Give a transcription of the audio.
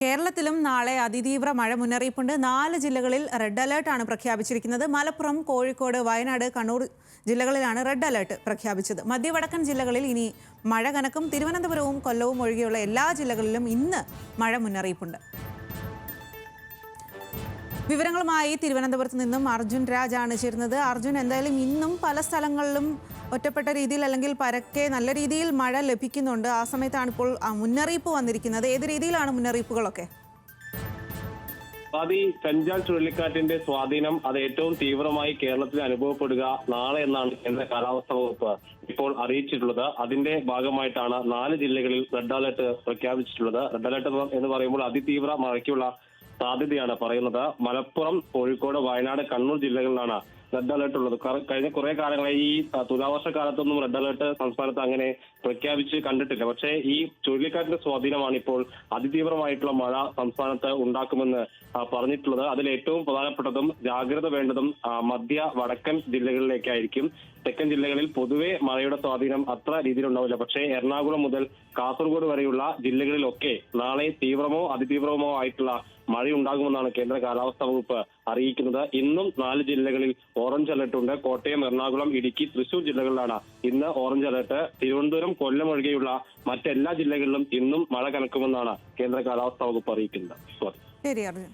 കേരളത്തിലും നാളെ അതിതീവ്ര മഴ മുന്നറിയിപ്പുണ്ട്. 4 ജില്ലകളിൽ റെഡ് അലേർട്ടാണ് പ്രഖ്യാപിച്ചിരിക്കുന്നത്. മലപ്പുറം, കോഴിക്കോട്, വയനാട്, കണ്ണൂർ ജില്ലകളിലാണ് റെഡ് അലേർട്ട് പ്രഖ്യാപിച്ചത്. മധ്യവടക്കൻ ജില്ലകളിൽ ഇനി മഴ കനക്കും. തിരുവനന്തപുരവും കൊല്ലവും ഒഴികെയുള്ള എല്ലാ ജില്ലകളിലും ഇന്ന് മഴ മുന്നറിയിപ്പുണ്ട്. വിവരങ്ങളുമായി തിരുവനന്തപുരത്ത് നിന്നും അർജുൻ രാജാണ് ചേരുന്നത്. അർജുൻ, എന്തായാലും ഇന്നും പല സ്ഥലങ്ങളിലും ഒറ്റപ്പെട്ട രീതിയിൽ അല്ലെങ്കിൽ പരക്കെ നല്ല രീതിയിൽ മഴ ലഭിക്കുന്നുണ്ട്. ആ സമയത്താണ് ഇപ്പോൾ മുന്നറിയിപ്പ് വന്നിരിക്കുന്നത്. ഏത് രീതിയിലാണ് മുന്നറിയിപ്പുകളൊക്കെ? ഫെഞ്ചാൽ ചുഴലിക്കാറ്റിന്റെ സ്വാധീനം അത് ഏറ്റവും തീവ്രമായി കേരളത്തിൽ അനുഭവപ്പെടുക നാളെ എന്നാണ് കേന്ദ്ര കാലാവസ്ഥാ വകുപ്പ് ഇപ്പോൾ അറിയിച്ചിട്ടുള്ളത്. അതിന്റെ ഭാഗമായിട്ടാണ് 4 ജില്ലകളിൽ റെഡ് അലർട്ട് പ്രഖ്യാപിച്ചിട്ടുള്ളത്. റെഡ് അലർട്ട് എന്ന് പറയുമ്പോൾ അതിതീവ്ര മഴയ്ക്കുള്ള സാധ്യതയാണ് പറയുന്നത്. മലപ്പുറം, കോഴിക്കോട്, വയനാട്, കണ്ണൂർ ജില്ലകളിലാണ് റെഡ് അലർട്ട് ഉള്ളത്. കഴിഞ്ഞ കുറെ കാലങ്ങളായി ഈ തുലാവർഷ കാലത്തൊന്നും റെഡ് അലർട്ട് സംസ്ഥാനത്ത് അങ്ങനെ പ്രഖ്യാപിച്ച് കണ്ടിട്ടില്ല. പക്ഷേ ഈ ചുഴലിക്കാറ്റിന്റെ സ്വാധീനമാണ് ഇപ്പോൾ അതിതീവ്രമായിട്ടുള്ള മഴ സംസ്ഥാനത്ത് ഉണ്ടാക്കുമെന്ന് പറഞ്ഞിട്ടുള്ളത്. അതിൽ ഏറ്റവും പ്രധാനപ്പെട്ടതും ജാഗ്രത വേണ്ടതും മധ്യ വടക്കൻ ജില്ലകളിലേക്കായിരിക്കും. തെക്കൻ ജില്ലകളിൽ പൊതുവെ മഴയുടെ സ്വാധീനം അത്ര രീതിയിലുണ്ടാവില്ല. പക്ഷേ എറണാകുളം മുതൽ കാസർഗോഡ് വരെയുള്ള ജില്ലകളിലൊക്കെ നാളെ തീവ്രമോ അതിതീവ്രമോ ആയിട്ടുള്ള മഴയുണ്ടാകുമെന്നാണ് കേന്ദ്ര കാലാവസ്ഥാ വകുപ്പ് അറിയിക്കുന്നത്. ഇന്നും 4 ജില്ലകളിൽ ഓറഞ്ച് അലർട്ട് ഉണ്ട്. കോട്ടയം, എറണാകുളം, ഇടുക്കി, തൃശൂർ ജില്ലകളിലാണ് ഇന്ന് ഓറഞ്ച് അലർട്ട്. തിരുവനന്തപുരം, കൊല്ലം ഒഴികെയുള്ള മറ്റെല്ലാ ജില്ലകളിലും ഇന്നും മഴ കനക്കുമെന്നാണ് കേന്ദ്ര കാലാവസ്ഥാ വകുപ്പ് അറിയിക്കുന്നത്. ശരി അർജുൻ.